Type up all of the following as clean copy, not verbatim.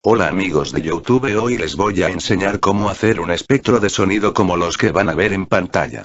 Hola amigos de YouTube, hoy les voy a enseñar cómo hacer un espectro de sonido como los que van a ver en pantalla.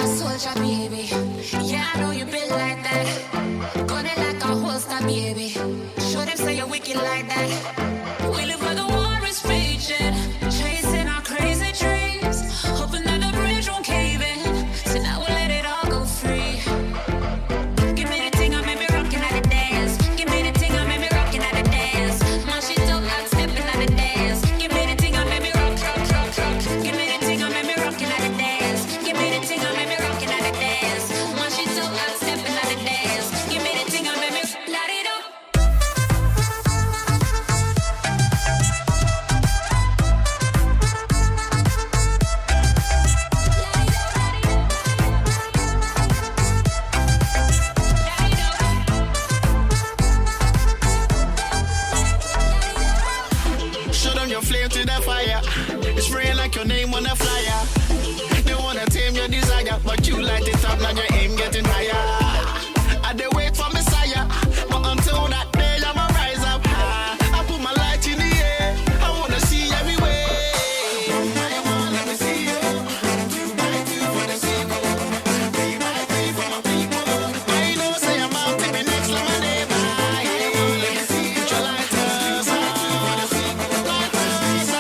a soldier, baby. Yeah, I know you been like that. Gun it like a holster, baby. Show them say you're wicked like that. We live where the war is raging, chasing our crazy dreams, hoping that the bridge won't cave in. So now we'll let it all go free. Give me the thing, I made me rockin' at the dance. Give me the thing, I made me rockin' at the dance. Man, she dope like stepping at the dance. Give me the thing, I made me rock, rock, rock, rock. Give me the thing, I made me rockin' at the dance. Give me the thing, I made me rockin' at the dance. Man, she dope like stepping at the dance. Give me the thing, I made me light it up. Show them your flame to the fire. It's spraying like your name on a flyer. They wanna tame your desire, but you light it up, now your aim getting higher. I dey wait for Messiah, but until that day I'ma rise up high. I put my light in the air, I wanna see everywhere. Let me see you. 2x2 for the sequel. 3x3 for my people. I know say I'm out to be next to my neighbor. Let me see you. Put your lighters on. Lighters on.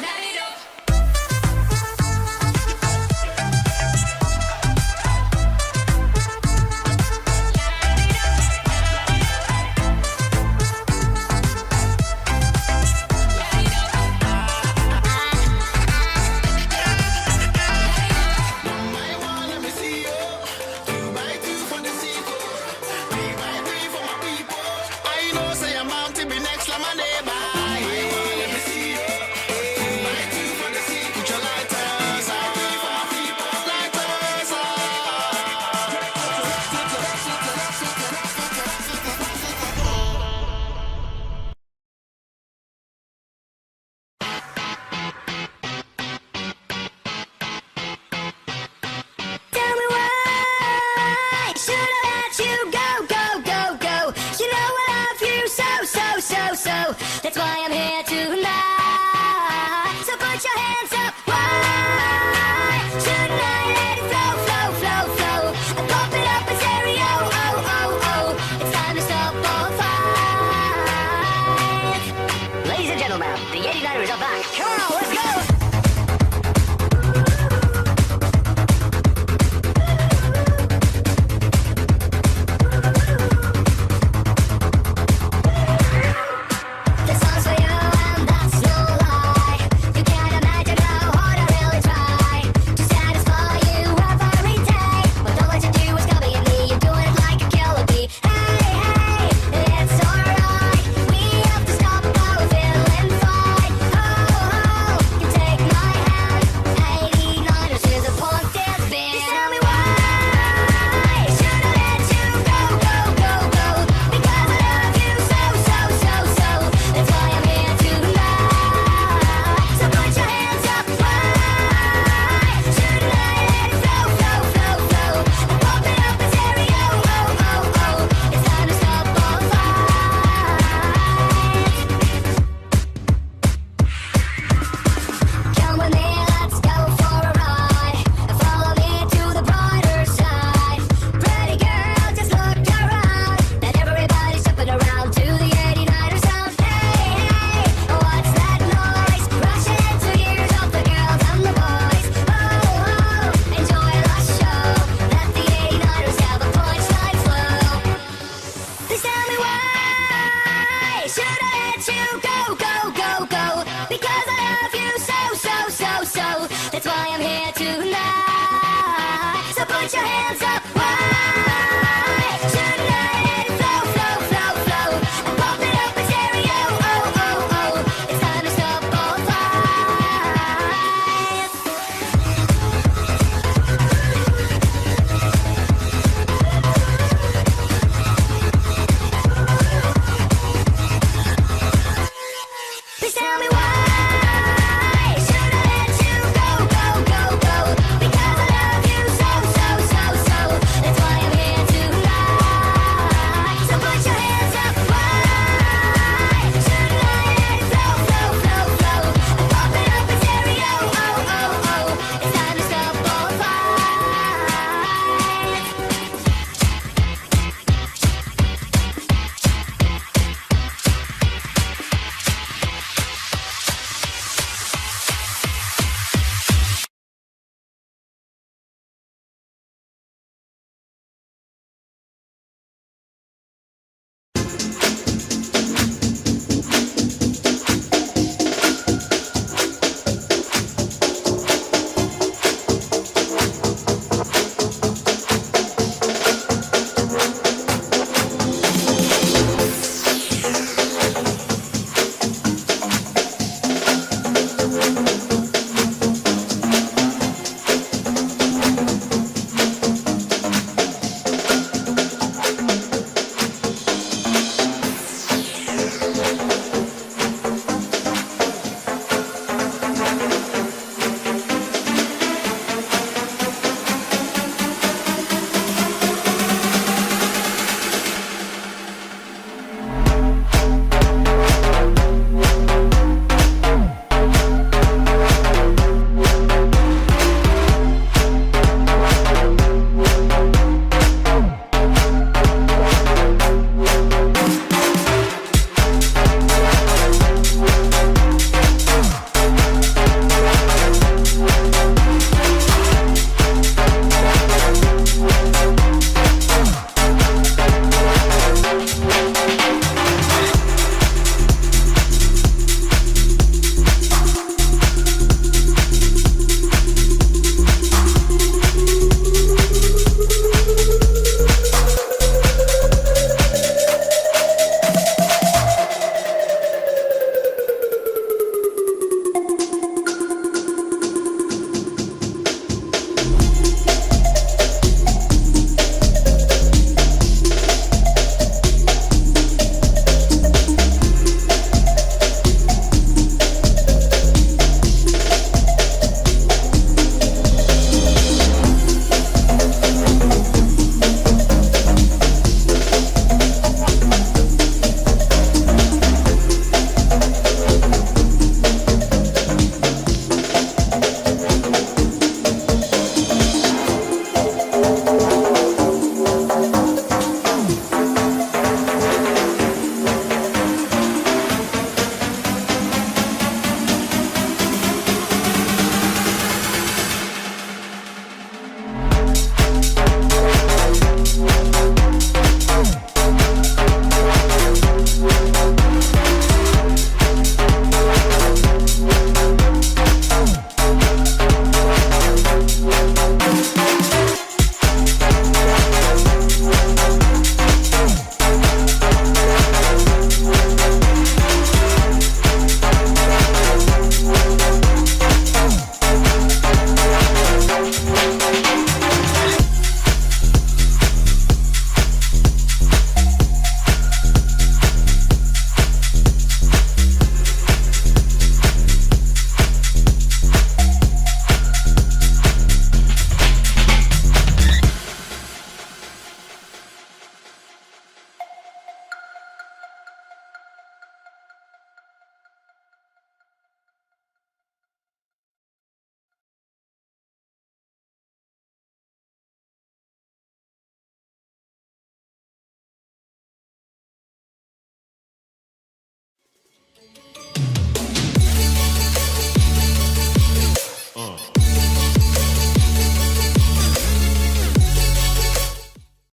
Light it up. Let me see you. 2x2 for the sequel. 3x3 for my people. I know say I'm out to be next to my neighbor. Let me see you. 2x2 for the sequel. Put your lighters on. Lighters on. Tell me why should I let you go, go, go, go? You know I love you so, so, so, so. That's why I'm here tonight. So put your hands up. Why shouldn't I let it flow, flow, flow, flow? And pump it up in stereo. Oh, oh, oh. It's time to stop all fight. Ladies and gentlemen, the 89ers are back. Come on, let's go. This song's for you and that's no lie. You can't imagine how hard I really try to satisfy you every day. But all that you do is copying me. You're doing it like a killer bee. Hey, hey, it's alright. We have to stop our feeling fight. Oh, oh, you take my hand. 89ers is a punk dance band. Just tell me why should I let you go, go, go, go? Because I love you so, so, so, so. That's why I'm here tonight. So put your hands up. Why shouldn't I let it flow, flow, flow, flow? And pump it up in stereo. Oh, oh, oh. It's time to stop all fight. Come with me, let's go for a ride. And follow me to the brighter side. Pretty girl, just look around. And everybody's jumping around to the 89er sound. Hey, hey, what's that noise? Rushing into ears of the girls and the boys. Oh, oh, enjoy the show. Let the 89ers have a punchline flow. Please tell me why should I let you go, go, go, go? Because I love you so, so, so, so. That's why I'm here tonight. So put your hands up. Why shouldn't I let it flow, flow, flow, flow? And pump it up in stereo. Oh, oh, oh. It's time to stop all fights. Please tell me why